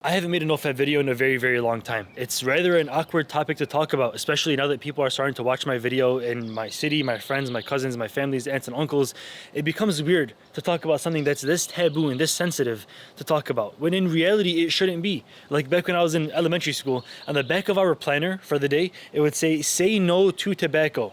I haven't made a Nofap video in a very, very long time. It's rather an awkward topic to talk about, especially now that people are starting to watch my video in my city, my friends, my cousins, my family's aunts and uncles. It becomes weird to talk about something that's this taboo and this sensitive to talk about, when in reality it shouldn't be. Like back when I was in elementary school, on the back of our planner for the day, it would say no to tobacco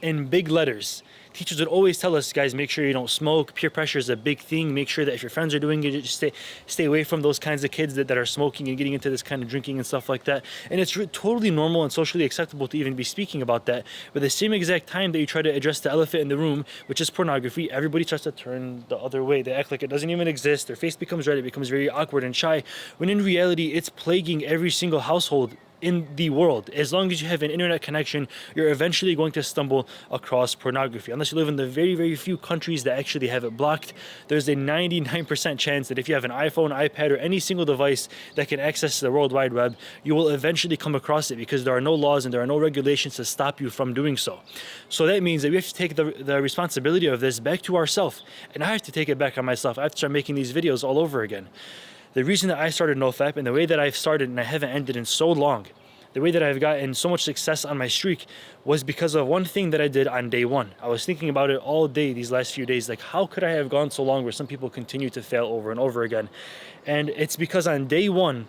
in big letters. Teachers would always tell us, guys, make sure you don't smoke. Peer pressure is a big thing. Make sure that if your friends are doing it, just stay away from those kinds of kids that are smoking and getting into this kind of drinking and stuff like that. And it's totally normal and socially acceptable to even be speaking about that. But the same exact time that you try to address the elephant in the room, which is pornography, everybody starts to turn the other way. They act like it doesn't even exist. Their face becomes red. It becomes very awkward and shy. When in reality, it's plaguing every single household in the world. As long as you have an internet connection, you're eventually going to stumble across pornography. Unless you live in the very, very few countries that actually have it blocked, there's a 99% chance that if you have an iPhone, iPad, or any single device that can access the World Wide Web, you will eventually come across it because there are no laws and there are no regulations to stop you from doing so. So that means that we have to take the responsibility of this back to ourselves. And I have to take it back on myself. I have to start making these videos all over again. The reason that I started Nofap and the way that I've started and I haven't ended in so long, the way that I've gotten so much success on my streak was because of one thing that I did on day one. I was thinking about it all day these last few days, like how could I have gone so long where some people continue to fail over and over again? And it's because on day one,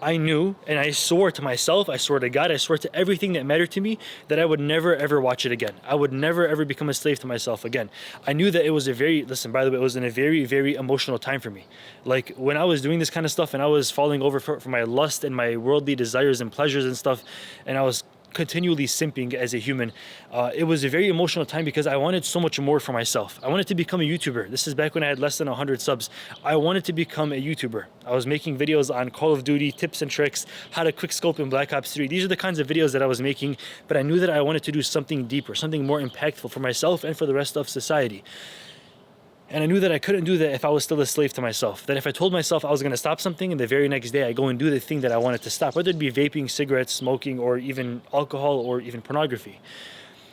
I knew, and I swore to myself, I swore to God, I swore to everything that mattered to me, that I would never ever watch it again. I would never ever become a slave to myself again. I knew that it was listen, by the way, it was in a very, very emotional time for me. Like when I was doing this kind of stuff and I was falling over for my lust and my worldly desires and pleasures and stuff, and I was continually simping as a human, it was a very emotional time because I wanted so much more for myself. I wanted to become a YouTuber. This is back when I had less than 100 subs. I wanted to become a YouTuber. I was making videos on Call of Duty, tips and tricks, how to quick scope in Black Ops 3. These are the kinds of videos that I was making, but I knew that I wanted to do something deeper, something more impactful for myself and for the rest of society. And I knew that I couldn't do that if I was still a slave to myself. That if I told myself I was going to stop something and the very next day I go and do the thing that I wanted to stop, whether it be vaping, cigarettes, smoking, or even alcohol or even pornography.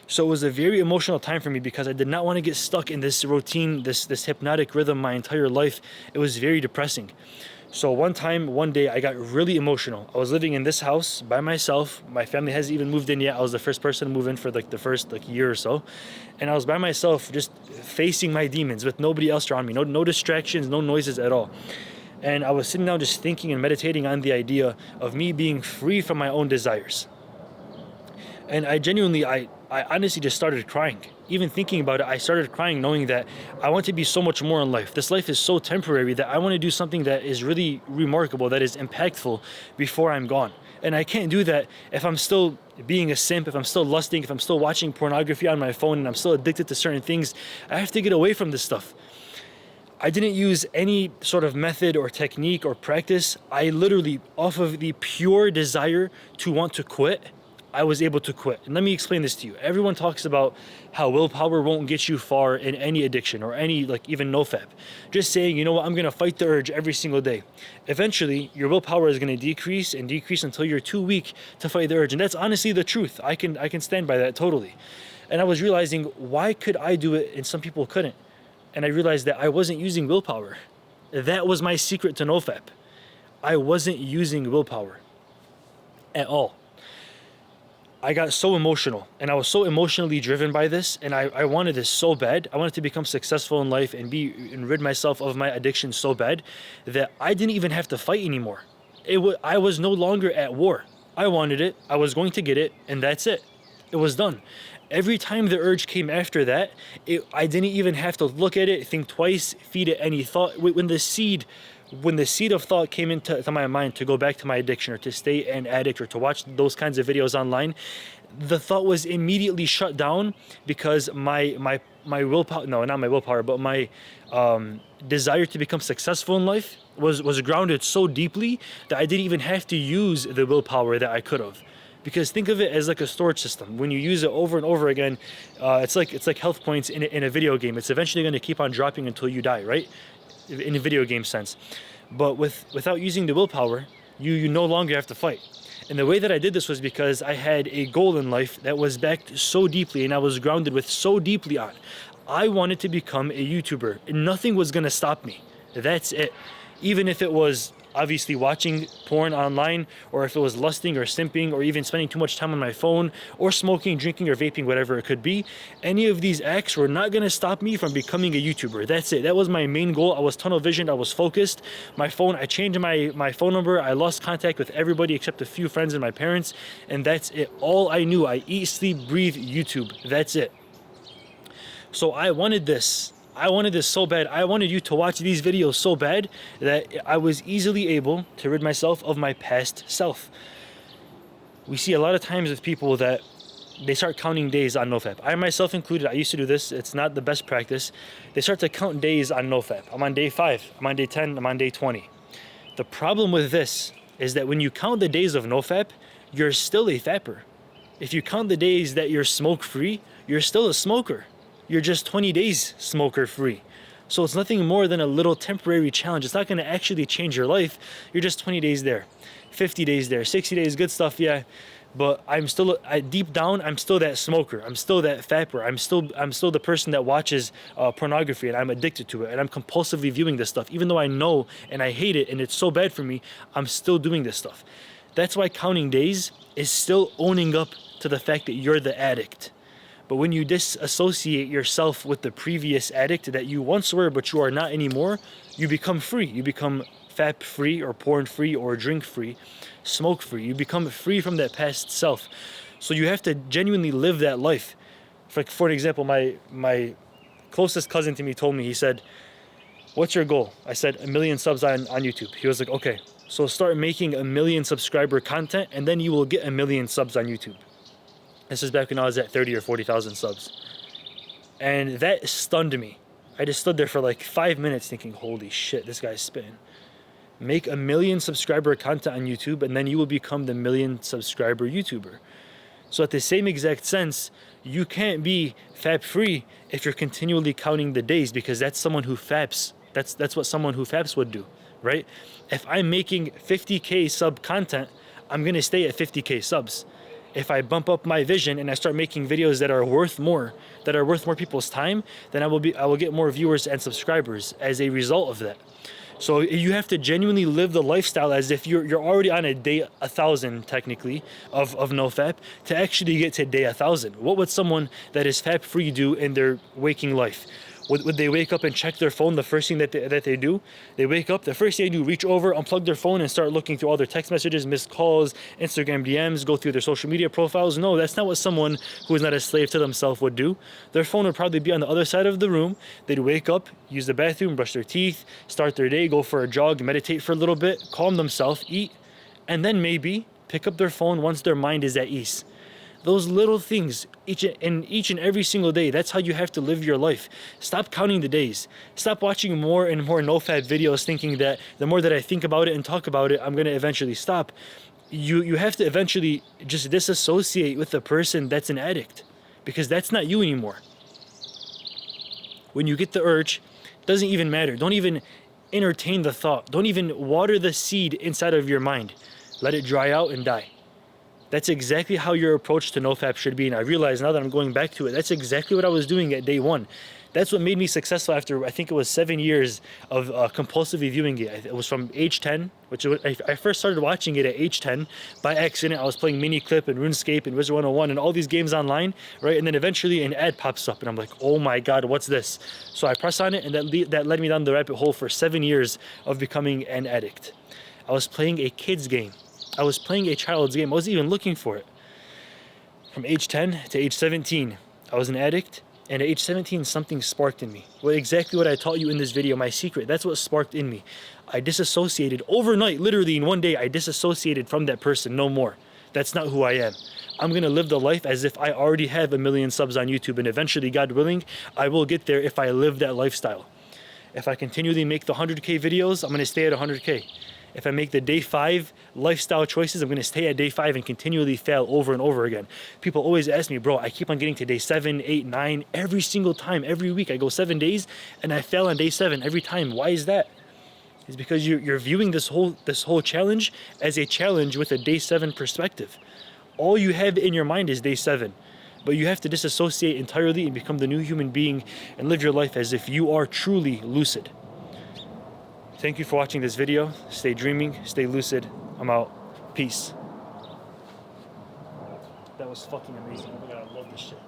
So it was a very emotional time for me because I did not want to get stuck in this routine, this hypnotic rhythm my entire life. It was very depressing. So one day, I got really emotional. I was living in this house by myself. My family hasn't even moved in yet. I was the first person to move in for like the first year or so. And I was by myself just facing my demons with nobody else around me. No distractions, no noises at all. And I was sitting down just thinking and meditating on the idea of me being free from my own desires. And I honestly just started crying. Even thinking about it, I started crying knowing that I want to be so much more in life. This life is so temporary that I want to do something that is really remarkable, that is impactful before I'm gone. And I can't do that if I'm still being a simp, if I'm still lusting, if I'm still watching pornography on my phone and I'm still addicted to certain things. I have to get away from this stuff. I didn't use any sort of method or technique or practice. I literally, off of the pure desire to want to quit, I was able to quit. And let me explain this to you. Everyone talks about how willpower won't get you far in any addiction or any, even Nofap. Just saying, you know what, I'm going to fight the urge every single day. Eventually, your willpower is going to decrease and decrease until you're too weak to fight the urge. And that's honestly the truth. I can stand by that totally. And I was realizing, why could I do it and some people couldn't? And I realized that I wasn't using willpower. That was my secret to Nofap. I wasn't using willpower at all. I got so emotional and I was so emotionally driven by this, and I wanted this so bad. I wanted to become successful in life and rid myself of my addiction so bad that I didn't even have to fight anymore. I was no longer at war. I wanted it, I was going to get it, and that's it. It was done. Every time the urge came after that, I didn't even have to look at it, think twice, feed it any thought. When the seed of thought came into my mind to go back to my addiction or to stay an addict or to watch those kinds of videos online, the thought was immediately shut down because my willpower, no, not my willpower, but my desire to become successful in life was grounded so deeply that I didn't even have to use the willpower that I could have. Because think of it as like a storage system. When you use it over and over again, it's like health points in a video game. It's eventually going to keep on dropping until you die, right? In a video game sense. But without using the willpower, you no longer have to fight. And the way that I did this was because I had a goal in life that was backed so deeply and I was grounded with so deeply on. I wanted to become a YouTuber and nothing was going to stop me. That's it. even if it was obviously watching porn online, or if it was lusting or simping, or even spending too much time on my phone, or smoking, drinking, or vaping, whatever it could be. Any of these acts were not gonna stop me from becoming a YouTuber. That's it. That was my main goal. I was tunnel visioned, I was focused. My phone, I changed my phone number, I lost contact with everybody except a few friends and my parents, and that's it. All I knew, I eat, sleep, breathe YouTube. That's it. So I wanted this. I wanted this so bad. I wanted you to watch these videos so bad that I was easily able to rid myself of my past self. We see a lot of times with people that they start counting days on Nofap. I myself included, I used to do this. It's not the best practice. They start to count days on Nofap. I'm on day 5, I'm on day 10, I'm on day 20. The problem with this is that when you count the days of Nofap, you're still a fapper. If you count the days that you're smoke free, you're still a smoker. You're just 20 days smoker free. So it's nothing more than a little temporary challenge. It's not going to actually change your life. You're just 20 days there, 50 days there, 60 days, good stuff, yeah. But I'm still, deep down, I'm still that smoker. I'm still that fapper. I'm still the person that watches pornography, and I'm addicted to it, and I'm compulsively viewing this stuff. Even though I know and I hate it and it's so bad for me, I'm still doing this stuff. That's why counting days is still owning up to the fact that you're the addict. But when you disassociate yourself with the previous addict that you once were but you are not anymore, you become free. You become fap free, or porn free, or drink free, smoke free. You become free from that past self. So you have to genuinely live that life. For an example, my closest cousin to me told me, he said, "What's your goal?" I said, 1 million subs on YouTube. He was like, "Okay, so start making 1 million subscriber content, and then you will get 1 million subs on YouTube." This is back when I was at 30 or 40,000 subs. And that stunned me. I just stood there for like 5 minutes thinking, holy shit, this guy's spitting. Make 1 million subscriber content on YouTube, and then you will become the 1 million subscriber YouTuber. So at the same exact sense, you can't be fap free if you're continually counting the days, because that's someone who faps. That's what someone who faps would do, right? If I'm making 50K sub content, I'm gonna stay at 50K subs. If I bump up my vision and I start making videos that are worth more people's time, then I will get more viewers and subscribers as a result of that. So you have to genuinely live the lifestyle as if you're already on a day 1,000 technically of Nofap to actually get to day 1,000. What would someone that is fap free do in their waking life? Would they wake up and check their phone the first thing that they do? They wake up, the first thing they do, reach over, unplug their phone and start looking through all their text messages, missed calls, Instagram DMs, go through their social media profiles. No, that's not what someone who is not a slave to themselves would do. Their phone would probably be on the other side of the room. They'd wake up, use the bathroom, brush their teeth, start their day, go for a jog, meditate for a little bit, calm themselves, eat, and then maybe pick up their phone once their mind is at ease. Those little things, each and every single day, that's how you have to live your life. Stop counting the days. Stop watching more and more Nofap videos thinking that the more that I think about it and talk about it, I'm going to eventually stop. You have to eventually just disassociate with the person that's an addict, because that's not you anymore. When you get the urge, it doesn't even matter. Don't even entertain the thought. Don't even water the seed inside of your mind. Let it dry out and die. That's exactly how your approach to Nofap should be. And I realize now that I'm going back to it, that's exactly what I was doing at day 1. That's what made me successful after, I think it was 7 years of compulsively viewing it. It was from age 10, which I first started watching it at age 10 by accident. I was playing Miniclip and RuneScape and Wizard 101 and all these games online, right? And then eventually an ad pops up and I'm like, oh my God, what's this? So I press on it, and that led me down the rabbit hole for 7 years of becoming an addict. I was playing a kid's game. I was playing a child's game. I wasn't even looking for it. From age 10 to age 17, I was an addict. And at age 17, something sparked in me. Exactly what I taught you in this video, my secret. That's what sparked in me. I disassociated overnight, literally in one day, I disassociated from that person, no more. That's not who I am. I'm going to live the life as if I already have 1 million subs on YouTube. And eventually, God willing, I will get there if I live that lifestyle. If I continually make the 100K videos, I'm going to stay at 100K. If I make the day 5 lifestyle choices, I'm going to stay at day 5 and continually fail over and over again. People always ask me, bro, I keep on getting to day 7, 8, 9 every single time, every week. I go 7 days and I fail on day 7 every time. Why is that? It's because you're viewing this whole challenge as a challenge with a day 7 perspective. All you have in your mind is day 7. But you have to disassociate entirely and become the new human being and live your life as if you are truly lucid. Thank you for watching this video. Stay dreaming, stay lucid. I'm out. Peace. That was fucking amazing. Oh my god, I love this shit.